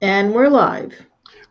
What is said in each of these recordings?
And we're live.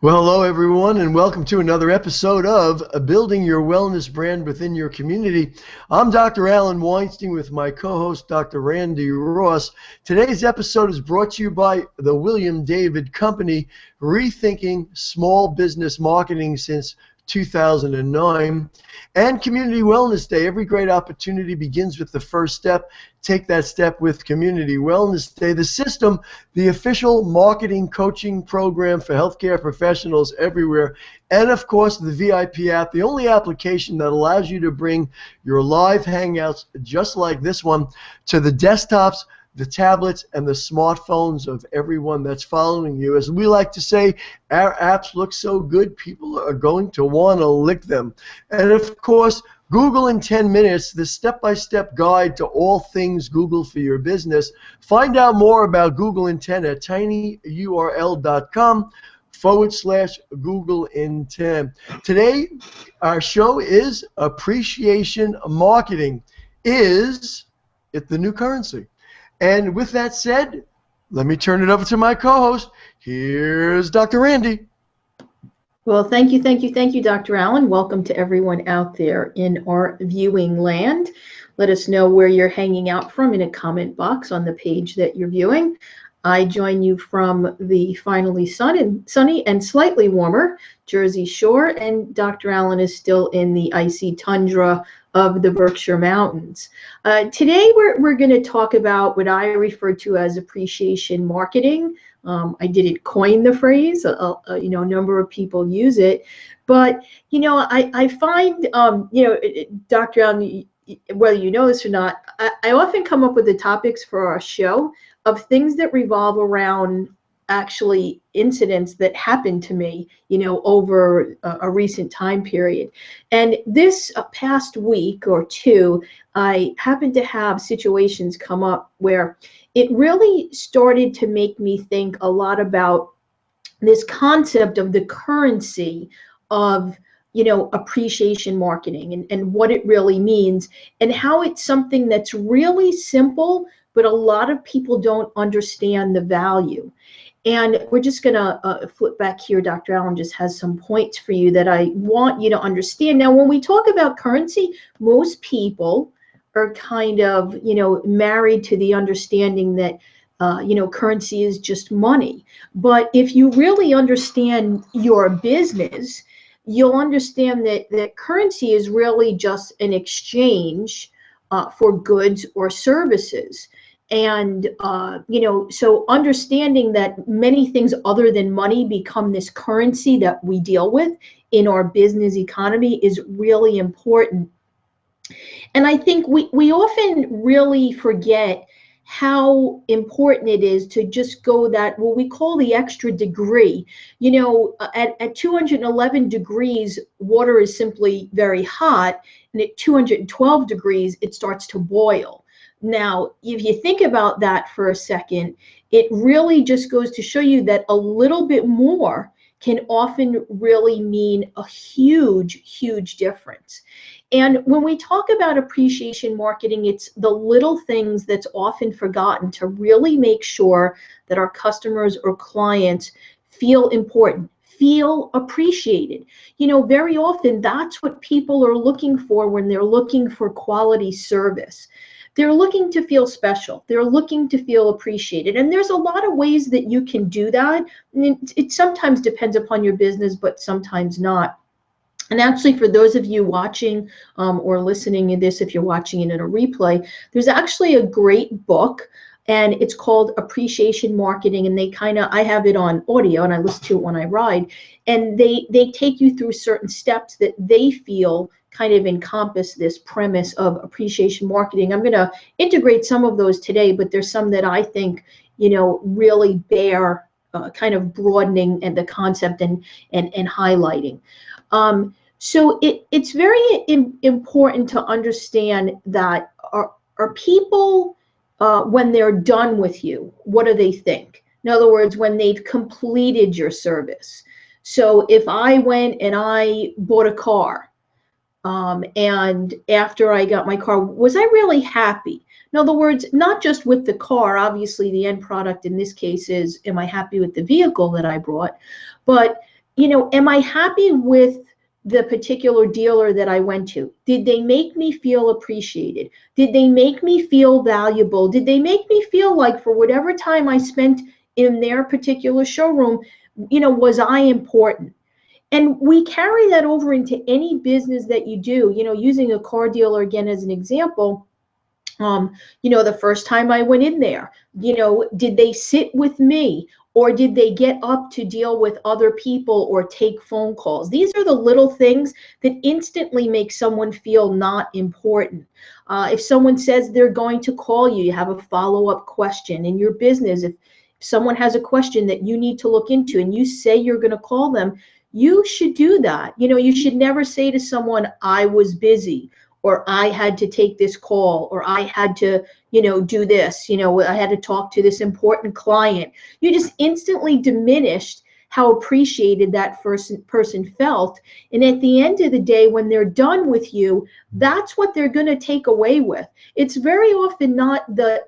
Well, hello everyone, and welcome to another episode of Building Your Wellness Brand Within Your Community. I'm Dr. Weinstein with my co-host, Dr. Randi Ross. Today's episode is brought to you by the William David Company, rethinking small business marketing since 2009, and Community Wellness Day. Every great opportunity begins with the first step. Take that step with Community Wellness Day. The system, the official marketing coaching program for healthcare professionals everywhere, and of course the VIP app, the only application that allows you to bring your live hangouts just like this one to the desktops, the tablets, and the smartphones of everyone that's following you. As we like to say, our apps look so good, people are going to want to lick them. And of course, Google in 10 minutes, the step-by-step guide to all things Google for your business. Find out more about Google in 10 at tinyurl.com/Google in 10. Today, our show is Appreciation Marketing. Is it the new currency? And with that said, let me turn it over to my co-host. Here's Dr. Randi. Well, thank you, Dr. Allen. Welcome to everyone out there in our viewing land. Let us know where you're hanging out from in a comment box on the page that you're viewing. I join you from the finally sunny and slightly warmer Jersey Shore, and Dr. Allen is still in the icy tundra of the Berkshire Mountains. Today, we're going to talk about what I refer to as appreciation marketing. I didn't coin the phrase, a number of people use it, but, I find, Dr. Allen, whether you know this or not, I often come up with the topics for our show of things that revolve around actually incidents that happened to me, over a recent time period. And this past week or two, I happened to have situations come up where it really started to make me think a lot about this concept of the currency of appreciation marketing and what it really means, and how it's something that's really simple, but a lot of people don't understand the value. And we're just going to flip back here. Dr. Allen just has some points for you that I want you to understand. Now, when we talk about currency, most people are kind of, married to the understanding that, currency is just money. But if you really understand your business, you'll understand that currency is really just an exchange for goods or services. And, so understanding that many things other than money become this currency that we deal with in our business economy is really important. And I think we often really forget how important it is to just go that, what we call the extra degree. At 211 degrees, water is simply very hot, and at 212 degrees, it starts to boil. Now, if you think about that for a second, it really just goes to show you that a little bit more can often really mean a huge, huge difference. And when we talk about appreciation marketing, it's the little things that's often forgotten to really make sure that our customers or clients feel important, feel appreciated. Very often that's what people are looking for when they're looking for quality service. They're looking to feel special. They're looking to feel appreciated. And there's a lot of ways that you can do that. It sometimes depends upon your business, but sometimes not. And actually, for those of you watching or listening to this, if you're watching it in a replay, there's actually a great book, and it's called Appreciation Marketing. And I have it on audio, and I listen to it when I ride. And they take you through certain steps that they feel kind of encompass this premise of appreciation marketing. I'm going to integrate some of those today, but there's some that I think, really bear kind of broadening and the concept and highlighting. So it's very important to understand that are people, when they're done with you, what do they think? In other words, when they've completed your service. So if I went and I bought a car, and after I got my car, was I really happy? In other words, not just with the car, obviously the end product in this case is, am I happy with the vehicle that I brought? But, am I happy with the particular dealer that I went to? Did they make me feel appreciated? Did they make me feel valuable? Did they make me feel like for whatever time I spent in their particular showroom, was I important? And we carry that over into any business that you do, using a car dealer again as an example. The first time I went in there, did they sit with me, or did they get up to deal with other people or take phone calls? These are the little things that instantly make someone feel not important. If someone says they're going to call you, you have a follow-up question in your business. If someone has a question that you need to look into and you say you're going to call them, you should do that. You should never say to someone, I was busy, or I had to take this call, or I had to, do this, I had to talk to this important client. You just instantly diminished how appreciated that person felt. And at the end of the day, when they're done with you, that's what they're going to take away with. It's very often not the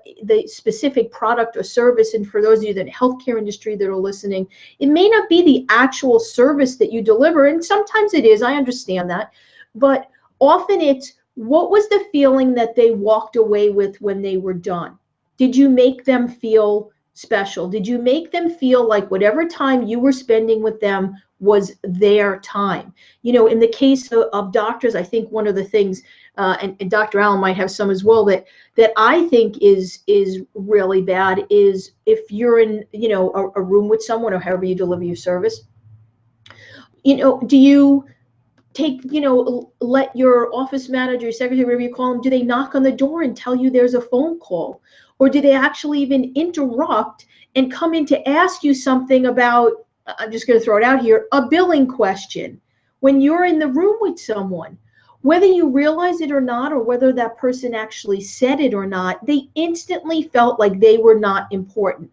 specific product or service. And for those of you in the healthcare industry that are listening, it may not be the actual service that you deliver. And sometimes it is, I understand that. But often it's, what was the feeling that they walked away with when they were done? Did you make them feel special? Did you make them feel like whatever time you were spending with them was their time? In the case of doctors, I think one of the things, and Dr. Allen might have some as well, that I think is really bad is if you're in, a room with someone, or however you deliver your service, do you let your office manager, your secretary, whatever you call them, do they knock on the door and tell you there's a phone call? Or do they actually even interrupt and come in to ask you something about, I'm just going to throw it out here, a billing question when you're in the room with someone? Whether you realize it or not, or whether that person actually said it or not, they instantly felt like they were not important.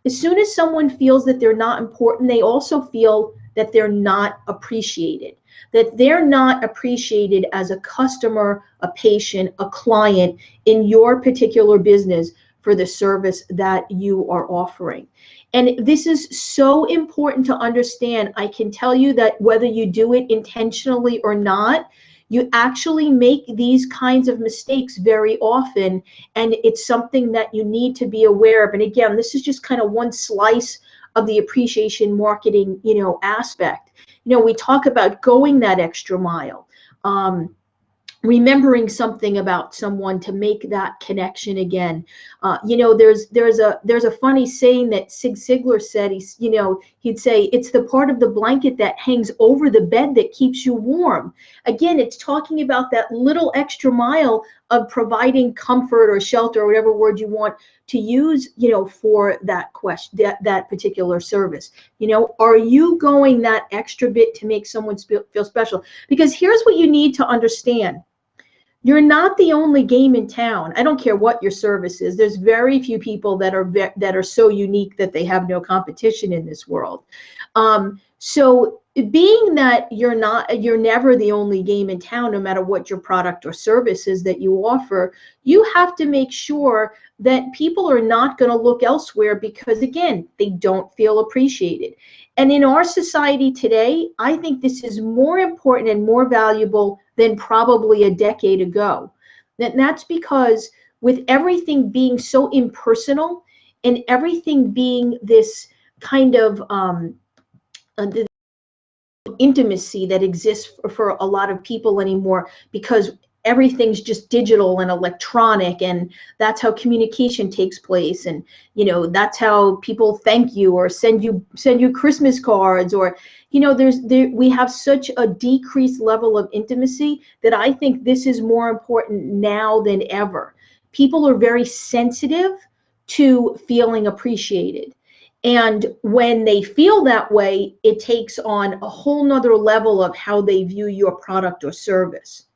As soon as someone feels that they're not important, they also feel that they're not appreciated. That they're not appreciated as a customer, a patient, a client in your particular business for the service that you are offering. And this is so important to understand. I can tell you that whether you do it intentionally or not, you actually make these kinds of mistakes very often, and it's something that you need to be aware of. And again, this is just kind of one slice of the appreciation marketing, aspect. We talk about going that extra mile, remembering something about someone to make that connection again. There's a funny saying that Zig Ziglar said. He'd say, it's the part of the blanket that hangs over the bed that keeps you warm. Again, it's talking about that little extra mile of providing comfort or shelter, or whatever word you want to use, for that question, that particular service. Are you going that extra bit to make someone feel special? Because here's what you need to understand. You're not the only game in town. I don't care what your service is. There's very few people that are so unique that they have no competition in this world. So being that you're never the only game in town, no matter what your product or service is that you offer, you have to make sure that people are not going to look elsewhere because, again, they don't feel appreciated. And in our society today, I think this is more important and more valuable than probably a decade ago. And that's because with everything being so impersonal and everything being this kind of the intimacy that exists for a lot of people anymore, because everything's just digital and electronic, and that's how communication takes place, and that's how people thank you or send you Christmas cards, or we have such a decreased level of intimacy that I think this is more important now than ever. People are very sensitive to feeling appreciated. And when they feel that way, it takes on a whole nother level of how they view your product or service.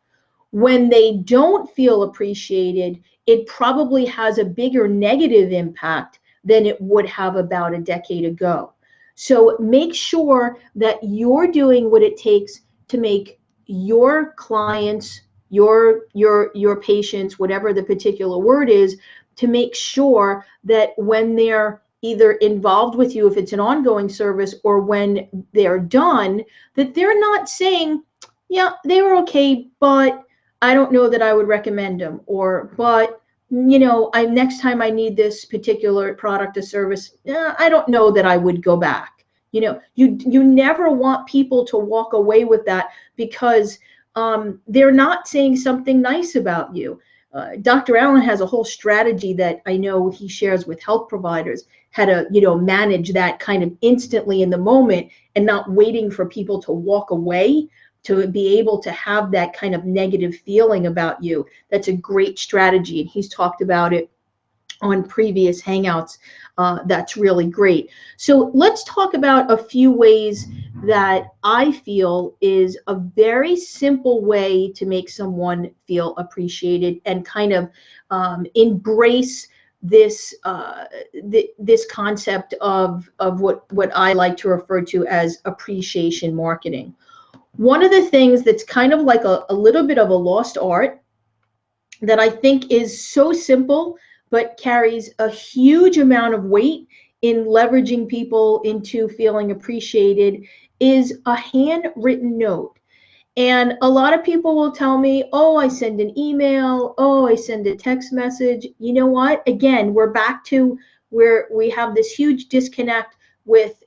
When they don't feel appreciated, it probably has a bigger negative impact than it would have about a decade ago. So make sure that you're doing what it takes to make your clients your patients, whatever the particular word is, to make sure that when they're either involved with you, if it's an ongoing service, or when they're done, that they're not saying, yeah, they were okay, but I don't know that I would recommend them, or but next time I need this particular product or service, I don't know that I would go back. You never want people to walk away with that because they're not saying something nice about you. Dr. Allen has a whole strategy that I know he shares with health providers, how to manage that kind of instantly in the moment and not waiting for people to walk away to be able to have that kind of negative feeling about you. That's a great strategy, and he's talked about it on previous hangouts. That's really great. So let's talk about a few ways that I feel is a very simple way to make someone feel appreciated and kind of embrace this this concept of what I like to refer to as appreciation marketing. One of the things that's kind of like a little bit of a lost art that I think is so simple but carries a huge amount of weight in leveraging people into feeling appreciated is a handwritten note. And a lot of people will tell me, oh, I send an email, oh, I send a text message. You know what? Again, we're back to where we have this huge disconnect with,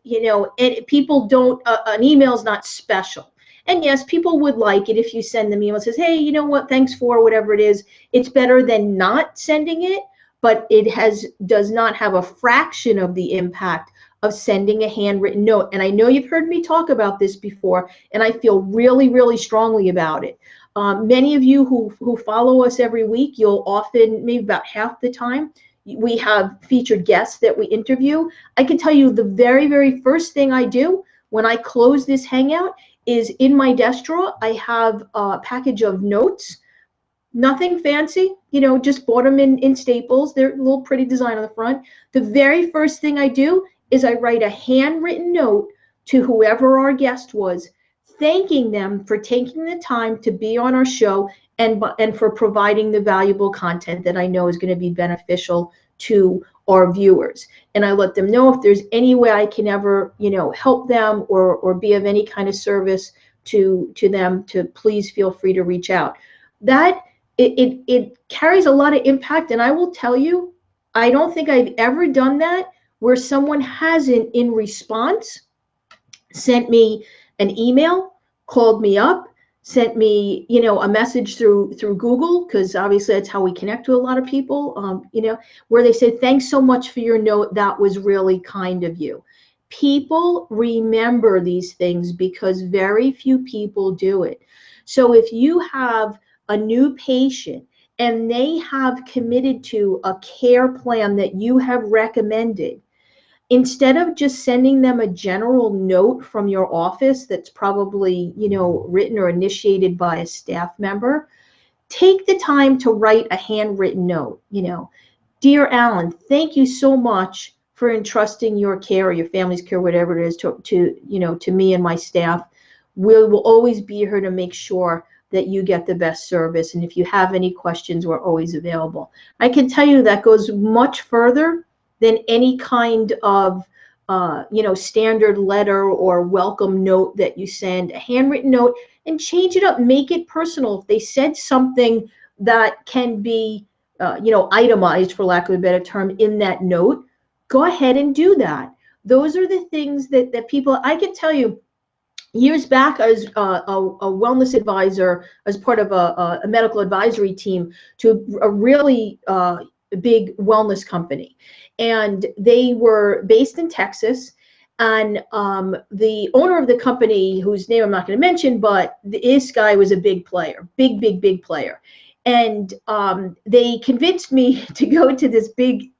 people don't, an email is not special. And yes, people would like it if you send them email and says, hey, you know what, thanks for whatever it is. It's better than not sending it, but it does not have a fraction of the impact of sending a handwritten note. And I know you've heard me talk about this before, and I feel really, really strongly about it. Many of you who follow us every week, you'll often, maybe about half the time, we have featured guests that we interview. I can tell you the very, very first thing I do when I close this hangout is in my desk drawer, I have a package of notes. Nothing fancy, just bought them in Staples. They're a little pretty design on the front. The very first thing I do is I write a handwritten note to whoever our guest was, thanking them for taking the time to be on our show and for providing the valuable content that I know is going to be beneficial to our viewers. And I let them know if there's any way I can ever, help them or be of any kind of service to them, to please feel free to reach out. That it carries a lot of impact. And I will tell you, I don't think I've ever done that where someone hasn't, in response, sent me an email, called me up, sent me, a message through Google, because obviously that's how we connect to a lot of people, where they said, thanks so much for your note. That was really kind of you. People remember these things because very few people do it. So if you have a new patient and they have committed to a care plan that you have recommended, instead of just sending them a general note from your office that's probably, written or initiated by a staff member, take the time to write a handwritten note. Dear Alan, thank you so much for entrusting your care or your family's care, whatever it is, to me and my staff. We will always be here to make sure that you get the best service. And if you have any questions, we're always available. I can tell you that goes much further than any kind of, standard letter or welcome note that you send. A handwritten note, and change it up, make it personal. If they said something that can be, itemized, for lack of a better term, in that note, go ahead and do that. Those are the things that people, I can tell you, years back, as a wellness advisor, as part of a medical advisory team to a really big wellness company. And they were based in Texas. And the owner of the company, whose name I'm not going to mention, but this guy was a big player, big player. And they convinced me to go to this big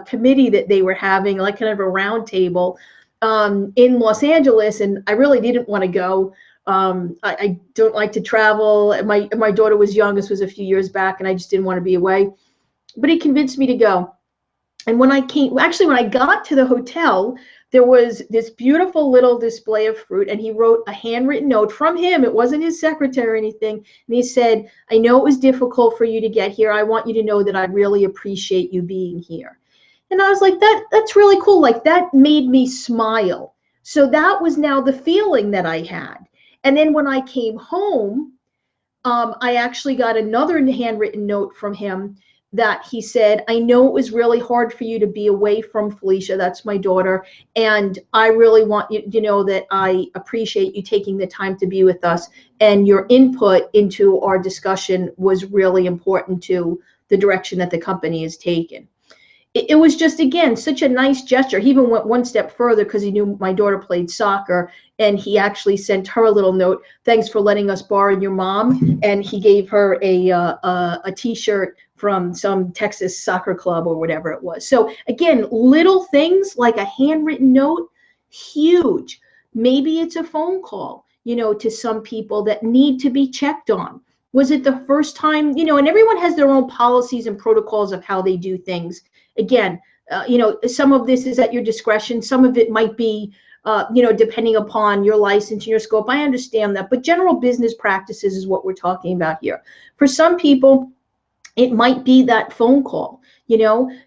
committee that they were having, like kind of a round table in Los Angeles. And I really didn't want to go. I don't like to travel. My daughter was young. This was a few years back, and I just didn't want to be away. But he convinced me to go. And when I got to the hotel, there was this beautiful little display of fruit, and he wrote a handwritten note from him. It wasn't his secretary or anything. And he said, I know it was difficult for you to get here. I want you to know that I really appreciate you being here. And I was like, that's really cool. Like, that made me smile. So that was now the feeling that I had. And then when I came home, I actually got another handwritten note from him that he said, I know it was really hard for you to be away from Felicia, that's my daughter, and I really want you to know that I appreciate you taking the time to be with us, and your input into our discussion was really important to the direction that the company is taken. It was just, again, such a nice gesture. He even went one step further because he knew my daughter played soccer, and he actually sent her a little note, thanks for letting us borrow your mom, and he gave her a t-shirt from some Texas soccer club or whatever it was. So again, little things like a handwritten note, huge. Maybe it's a phone call, to some people that need to be checked on. Was it the first time, and everyone has their own policies and protocols of how they do things. Again, some of this is at your discretion. Some of it might be, depending upon your license and your scope. I understand that, but general business practices is what we're talking about here. For some people, it might be that phone call.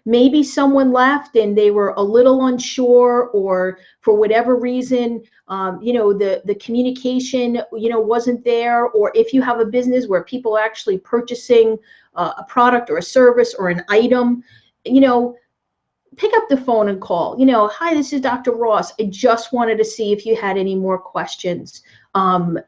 Maybe someone left and they were a little unsure, or for whatever reason, the communication, wasn't there. Or if you have a business where people are actually purchasing a product or a service or an item, pick up the phone and call. Hi, this is Dr. Ross. I just wanted to see if you had any more questions, and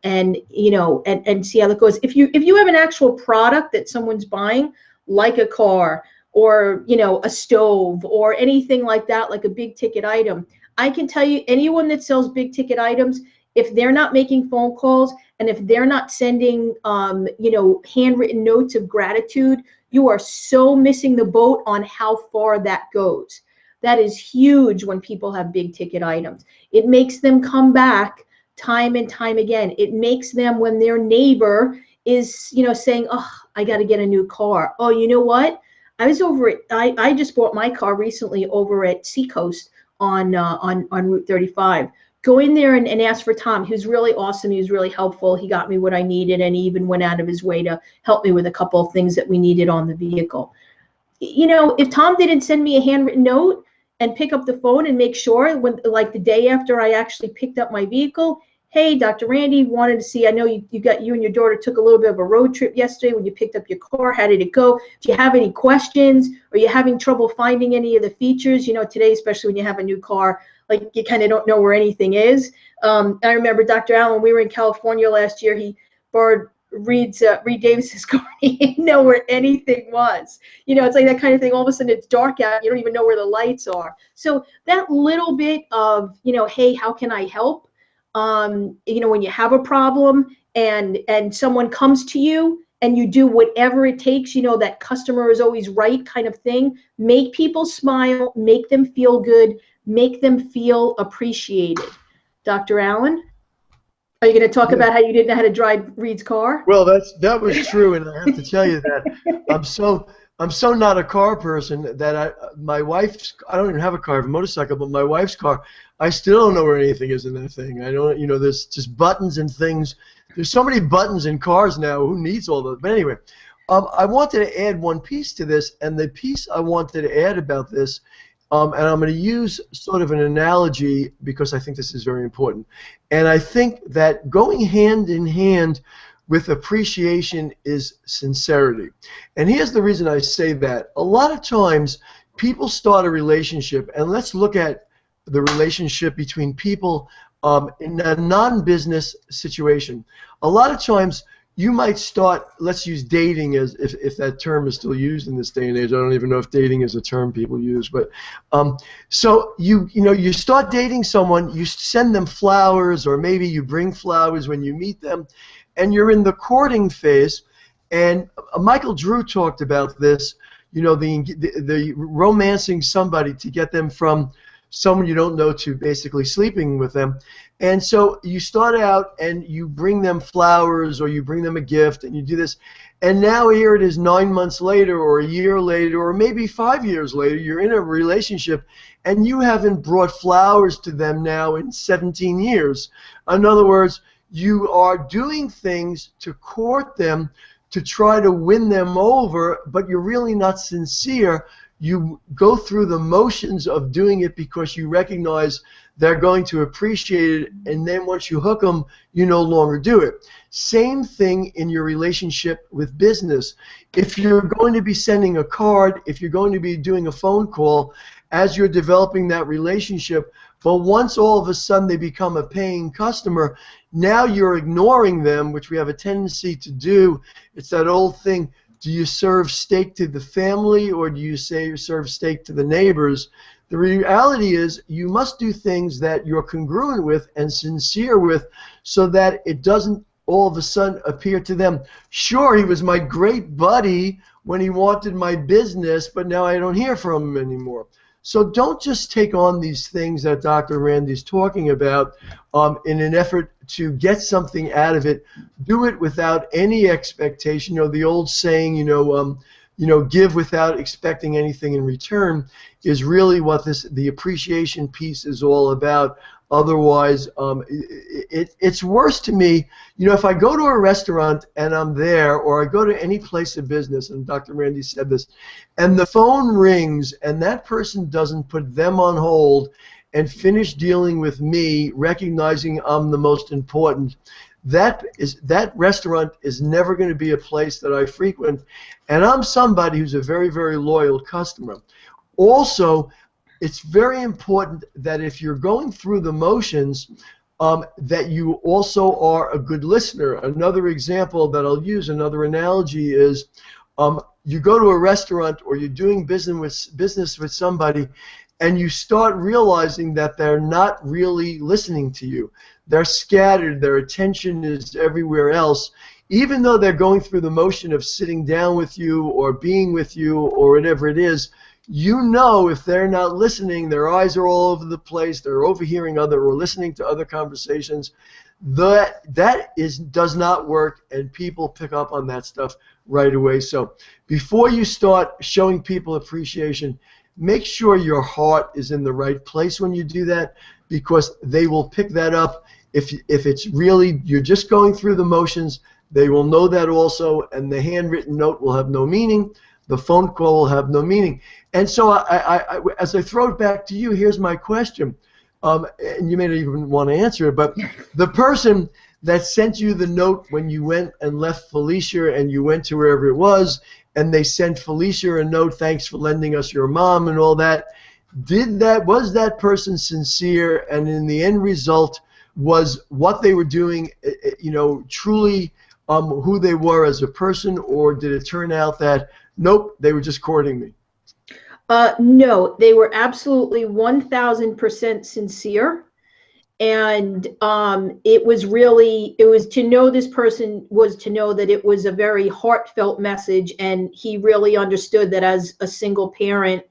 see how that goes. If you have an actual product that someone's buying, like a car or a stove or anything like that, like a big ticket item, I can tell you, anyone that sells big ticket items, if they're not making phone calls and if they're not sending handwritten notes of gratitude, you are so missing the boat on how far that goes. That is huge when people have big ticket items. It makes them come back time and time again. It makes them, when their neighbor is, saying, oh, I got to get a new car. Oh, you know what? I just bought my car recently over at Seacoast on Route 35. Go in there and ask for Tom. He was really awesome. He was really helpful. He got me what I needed, and he even went out of his way to help me with a couple of things that we needed on the vehicle. If Tom didn't send me a handwritten note and pick up the phone and make sure, when, like, the day after I actually picked up my vehicle, hey, Dr. Randi, wanted to see, I know you and your daughter took a little bit of a road trip yesterday when you picked up your car. How did it go? Do you have any questions? Are you having trouble finding any of the features? Today, especially when you have a new car, like, you kind of don't know where anything is. I remember Dr. Allen, we were in California last year. He borrowed Reed Davis's car. He didn't know where anything was. It's like that kind of thing. All of a sudden it's dark out. You don't even know where the lights are. So that little bit of, hey, how can I help? When you have a problem and someone comes to you and you do whatever it takes, that customer is always right kind of thing. Make people smile, make them feel good, make them feel appreciated. Dr. Allen, are you going to talk about how you didn't know how to drive Reed's car? Well, that was true, and I have to tell you that I'm so not a car person that my wife's, I don't even have a car, I have a motorcycle, but my wife's car, I still don't know where anything is in that thing. I don't, there's just buttons and things. There's so many buttons in cars now. Who needs all those? But anyway, I wanted to add one piece to this, and the piece I wanted to add about this, and I'm going to use sort of an analogy because I think this is very important. And I think that going hand in hand with appreciation is sincerity. And here's the reason I say that. A lot of times people start a relationship, and let's look at the relationship between people in a non-business situation. A lot of times you might start, let's use dating as if that term is still used in this day and age. I don't even know if dating is a term people use, but so you start dating someone, you send them flowers, or maybe you bring flowers when you meet them, and you're in the courting phase. And Michael Drew talked about this, the romancing somebody to get them from someone you don't know to basically sleeping with them. And so you start out and you bring them flowers or you bring them a gift and you do this. And now here it is 9 months later or a year later or maybe 5 years later, you're in a relationship and you haven't brought flowers to them now in 17 years. In other words, you are doing things to court them, to try to win them over, but you're really not sincere. You go through the motions of doing it because you recognize they're going to appreciate it, and then once you hook them, you no longer do it. Same thing in your relationship with business. If you're going to be sending a card, if you're going to be doing a phone call, as you're developing that relationship, but once all of a sudden they become a paying customer, now you're ignoring them, which we have a tendency to do. It's that old thing, do you serve steak to the family or do you say you serve steak to the neighbors? The reality is you must do things that you're congruent with and sincere with so that it doesn't all of a sudden appear to them, sure, he was my great buddy when he wanted my business, but now I don't hear from him anymore. So don't just take on these things that Dr. Randi's talking about in an effort to get something out of it. Do it without any expectation. You know, the old saying, give without expecting anything in return is really what the appreciation piece is all about. Otherwise, it's worse to me. You know, if I go to a restaurant and I'm there, or I go to any place of business, and Dr. Randi said this, and the phone rings and that person doesn't put them on hold and finish dealing with me, recognizing I'm the most important, that restaurant is never going to be a place that I frequent. And I'm somebody who's a very, very loyal customer. Also, it's very important that if you're going through the motions, that you also are a good listener. Another example that I'll use, another analogy is you go to a restaurant or you're doing business with somebody and you start realizing that they're not really listening to you. They're scattered, their attention is everywhere else. Even though they're going through the motion of sitting down with you or being with you or whatever it is, you know if they're not listening, their eyes are all over the place, they're overhearing or listening to other conversations, does not work, and people pick up on that stuff right away. So before you start showing people appreciation, make sure your heart is in the right place when you do that, because they will pick that up. If it's really, you're just going through the motions, they will know that also, and the handwritten note will have no meaning. The phone call will have no meaning. And so as I throw it back to you, here's my question. And you may not even want to answer it, but the person that sent you the note when you went and left Felicia and you went to wherever it was, and they sent Felicia a note, thanks for lending us your mom and all that, was that person sincere? And in the end result, was what they were doing, truly who they were as a person, or did it turn out that, nope, they were just courting me? No, they were absolutely 1,000% sincere. And it was to know this person was to know that it was a very heartfelt message, and he really understood that as a single parent,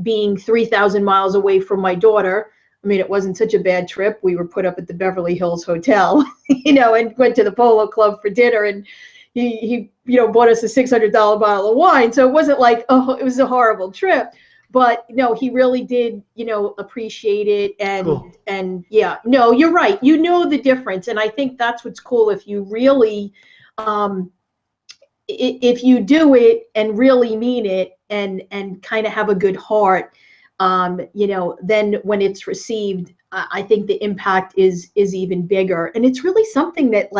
being 3,000 miles away from my daughter, I mean, it wasn't such a bad trip. We were put up at the Beverly Hills Hotel, and went to the Polo Club for dinner, and he bought us a $600 bottle of wine. So it wasn't like, oh, it was a horrible trip. But no, he really did, appreciate it. And Cool. And yeah, no, you're right. You know the difference. And I think that's what's cool. If you really, if you do it and really mean it and kind of have a good heart, then when it's received, I think the impact is even bigger. And it's really something that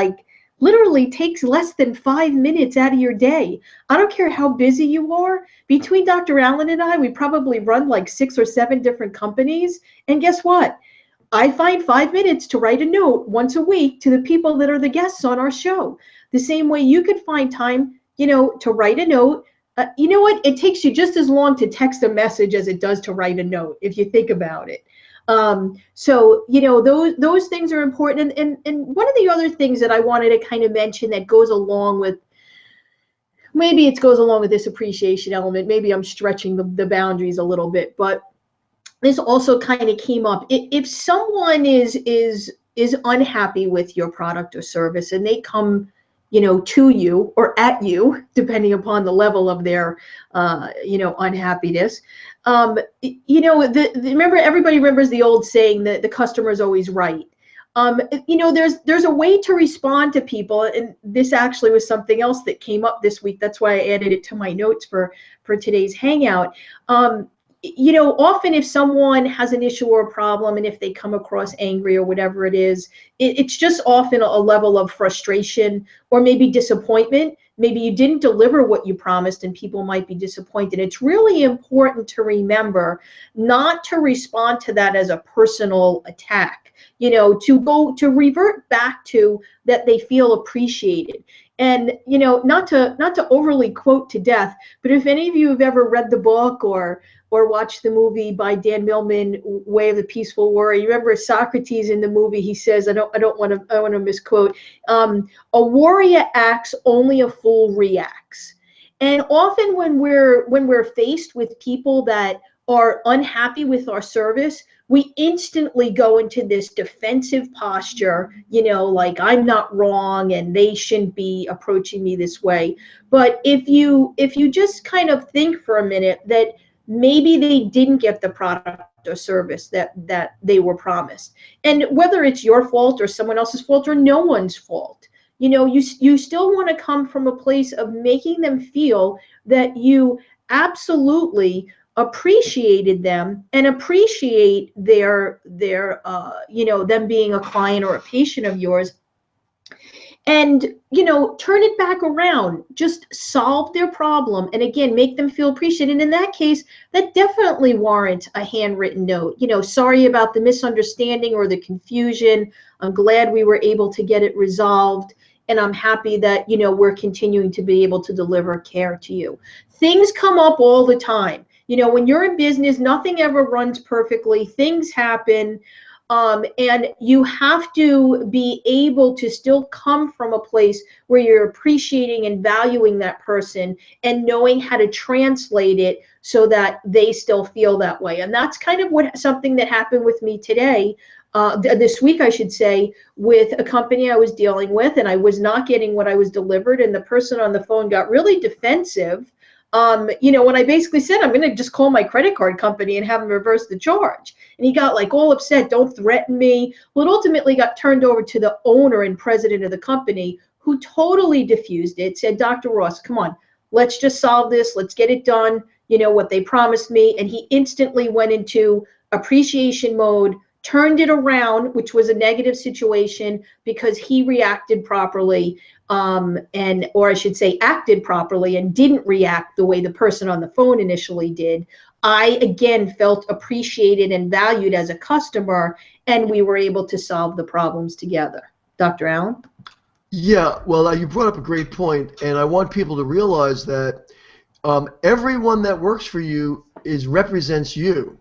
literally takes less than 5 minutes out of your day. I don't care how busy you are. Between Dr. Allen and I, we probably run 6 or 7 different companies. And guess what? I find 5 minutes to write a note once a week to the people that are the guests on our show. The same way you could find time, to write a note. You know what? It takes you just as long to text a message as it does to write a note, if you think about it. So, those things are important. And one of the other things that I wanted to kind of mention that goes along with, maybe it goes along with this appreciation element. Maybe I'm stretching the boundaries a little bit, but this also kind of came up. If someone is unhappy with your product or service and they come to you or at you, depending upon the level of their, unhappiness. Remember, everybody remembers the old saying that the customer is always right. There's a way to respond to people, and this actually was something else that came up this week. That's why I added it to my notes for today's hangout. Often if someone has an issue or a problem, and if they come across angry or whatever it is, it's just often a level of frustration or maybe disappointment. Maybe you didn't deliver what you promised and people might be disappointed. It's really important to remember not to respond to that as a personal attack, to revert back to that they feel appreciated. And, not to overly quote to death, but if any of you have ever read the book or watched the movie by Dan Millman, Way of the Peaceful Warrior, you remember Socrates in the movie, he says, I want to misquote, a warrior acts, only a fool reacts. And often when we're faced with people that are unhappy with our service, we instantly go into this defensive posture, like I'm not wrong and they shouldn't be approaching me this way. But if you just kind of think for a minute that maybe they didn't get the product or service that they were promised, and whether it's your fault or someone else's fault or no one's fault, you still want to come from a place of making them feel that you absolutely appreciated them and appreciate their them being a client or a patient of yours, and turn it back around, just solve their problem, and again make them feel appreciated. And in that case, that definitely warrants a handwritten note. Sorry about the misunderstanding or the confusion, I'm glad we were able to get it resolved, and I'm happy that we're continuing to be able to deliver care to you. Things come up all the time. When you're in business, nothing ever runs perfectly. Things happen. And you have to be able to still come from a place where you're appreciating and valuing that person and knowing how to translate it so that they still feel that way. And that's kind of something that happened with me today, this week, I should say, with a company I was dealing with, and I was not getting what I was delivered, and the person on the phone got really defensive. When I basically said, I'm going to just call my credit card company and have them reverse the charge. And he got like all upset, don't threaten me. Well, it ultimately got turned over to the owner and president of the company, who totally diffused it, said, Dr. Ross, come on, let's just solve this. Let's get it done. What they promised me. And he instantly went into appreciation mode, turned it around, which was a negative situation, because he reacted properly. Or I should say acted properly and didn't react the way the person on the phone initially did. I, again, felt appreciated and valued as a customer, and we were able to solve the problems together. Dr. Allen? Yeah, well, you brought up a great point, and I want people to realize that everyone that works for you represents you.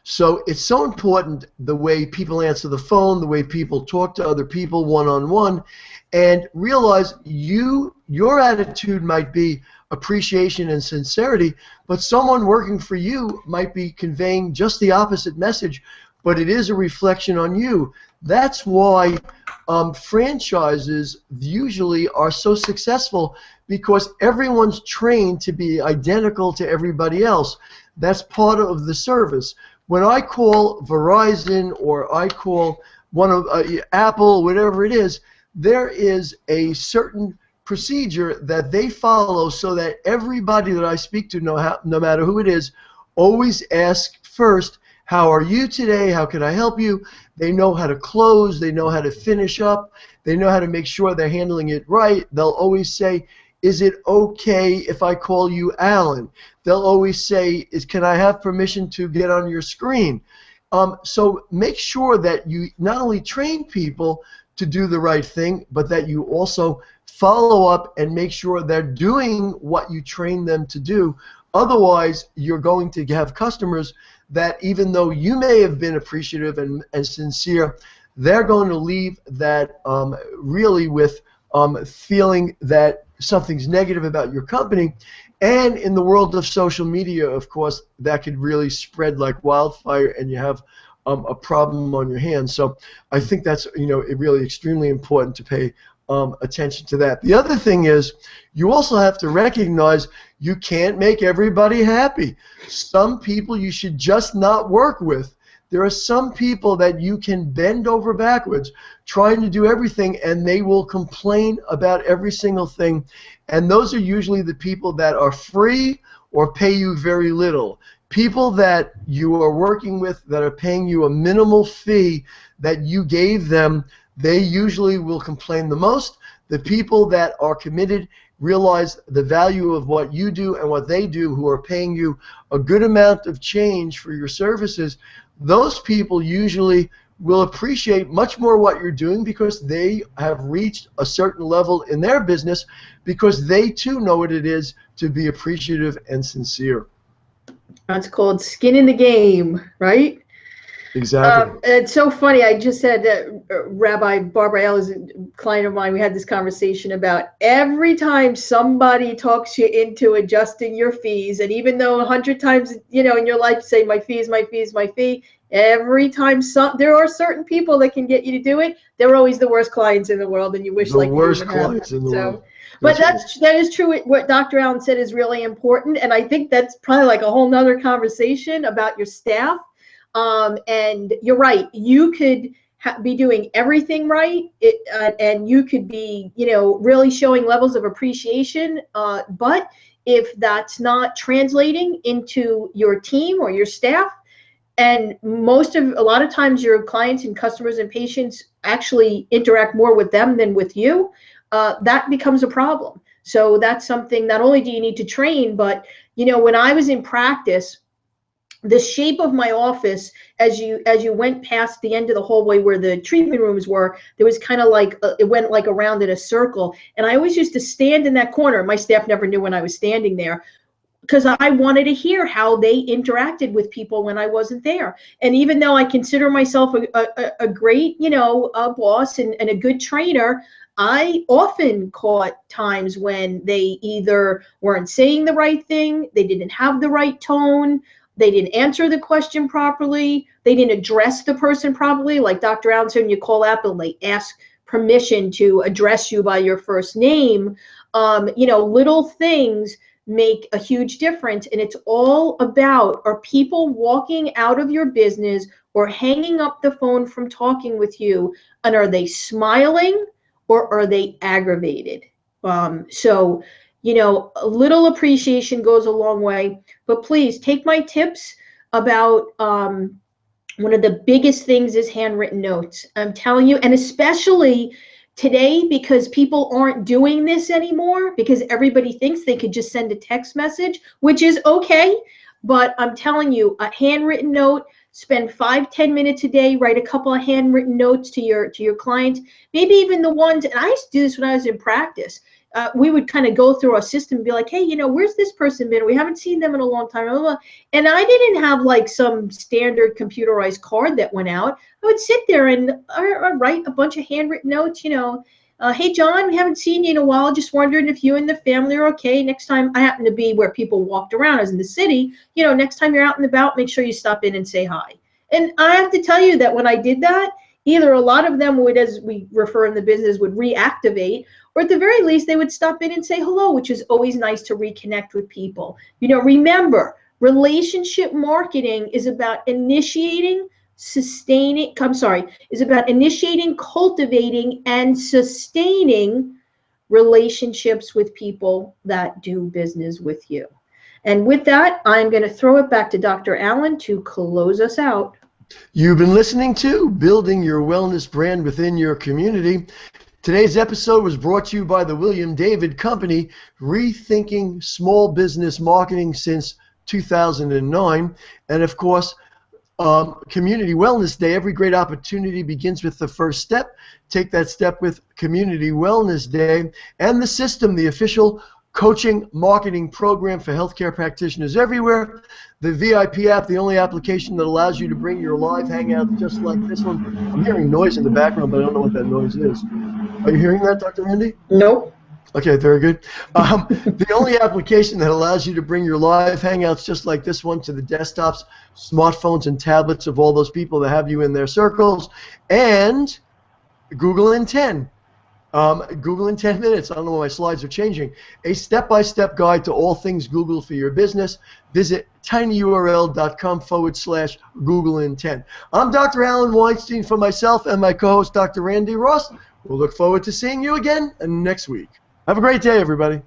So it's so important the way people answer the phone, the way people talk to other people one-on-one, and realize your attitude might be appreciation and sincerity, but someone working for you might be conveying just the opposite message, but it is a reflection on you. That's why franchises usually are so successful, because everyone's trained to be identical to everybody else. That's part of the service. When I call Verizon or I call one of Apple, whatever it is, there is a certain procedure that they follow so that everybody that I speak to, no matter who it is, always ask first, how are you today? How can I help you? They know how to close. They know how to finish up. They know how to make sure they're handling it right. They'll always say, is it okay if I call you Alan? They'll always say, can I have permission to get on your screen? So make sure that you not only train people to do the right thing, but that you also follow up and make sure they're doing what you train them to do. Otherwise, you're going to have customers that, even though you may have been appreciative and sincere, they're going to leave that really with feeling that something's negative about your company. And in the world of social media, of course, that could really spread like wildfire, and you have a problem on your hands. So I think that's really extremely important to pay attention to that. The other thing is you also have to recognize you can't make everybody happy. Some people you should just not work with. There are some people that you can bend over backwards trying to do everything, and they will complain about every single thing. And those are usually the people that are free or pay you very little. People that you are working with that are paying you a minimal fee that you gave them, they usually will complain the most. The people that are committed realize the value of what you do and what they do, who are paying you a good amount of change for your services. Those people usually will appreciate much more what you're doing because they have reached a certain level in their business because they too know what it is to be appreciative and sincere. That's called skin in the game, right? Exactly. It's so funny. I just had Rabbi Barbara L. is a client of mine. We had this conversation about every time somebody talks you into adjusting your fees, and even though 100 times, in your life, say my fee is my fee is my fee, every time there are certain people that can get you to do it, they're always the worst clients in the world, and you wish The worst clients in the world. But that is true. What Dr. Allen said is really important, and I think that's probably like a whole nother conversation about your staff. And you're right. You could be doing everything right, and you could be, really showing levels of appreciation. But if that's not translating into your team or your staff, and a lot of times your clients and customers and patients actually interact more with them than with you, that becomes a problem. So that's something, not only do you need to train, but, when I was in practice, the shape of my office, as you went past the end of the hallway where the treatment rooms were, there was kind of like it went like around in a circle, and I always used to stand in that corner. My staff never knew when I was standing there because I wanted to hear how they interacted with people when I wasn't there. And even though I consider myself a great a boss and a good trainer, I often caught times when they either weren't saying the right thing, they didn't have the right tone, they didn't answer the question properly, they didn't address the person properly. Like Dr. Allen said, when you call Apple, they ask permission to address you by your first name. Little things make a huge difference. And it's all about, are people walking out of your business or hanging up the phone from talking with you, and are they smiling or are they aggravated? So a little appreciation goes a long way. But please take my tips about one of the biggest things is handwritten notes. I'm telling you, and especially today, because people aren't doing this anymore, because everybody thinks they could just send a text message, which is okay. But I'm telling you, a handwritten note, spend 5-10 minutes a day, write a couple of handwritten notes to your clients, maybe even the ones, and I used to do this when I was in practice. We would kind of go through our system and be like, hey, where's this person been? We haven't seen them in a long time. And I didn't have like some standard computerized card that went out. I would sit there and write a bunch of handwritten notes, hey, John, we haven't seen you in a while. Just wondering if you and the family are okay. Next time, I happen to be where people walked around, as in the city. Next time you're out and about, make sure you stop in and say hi. And I have to tell you that when I did that, either a lot of them would, as we refer in the business, would reactivate, or at the very least, they would stop in and say hello, which is always nice to reconnect with people. Remember, relationship marketing is about initiating, cultivating, and sustaining relationships with people that do business with you. And with that, I'm going to throw it back to Dr. Allen to close us out. You've been listening to Building Your Wellness Brand Within Your Community. Today's episode was brought to you by the William David Company, rethinking small business marketing since 2009. And of course, Community Wellness Day. Every great opportunity begins with the first step. Take that step with Community Wellness Day. And the system, the official coaching marketing program for healthcare practitioners everywhere. The VIP app, the only application that allows you to bring your live hangouts just like this one. I'm hearing noise in the background, but I don't know what that noise is. Are you hearing that, Dr. Randi? Nope. Okay, very good. The only application that allows you to bring your live hangouts just like this one to the desktops, smartphones, and tablets of all those people that have you in their circles, and Google in 10. Google in 10 minutes. I don't know why my slides are changing. A step-by-step guide to all things Google for your business. Visit tinyurl.com/Google in 10. I'm Dr. Alan Weinstein for myself and my co-host, Dr. Randi Ross. We'll look forward to seeing you again next week. Have a great day, everybody.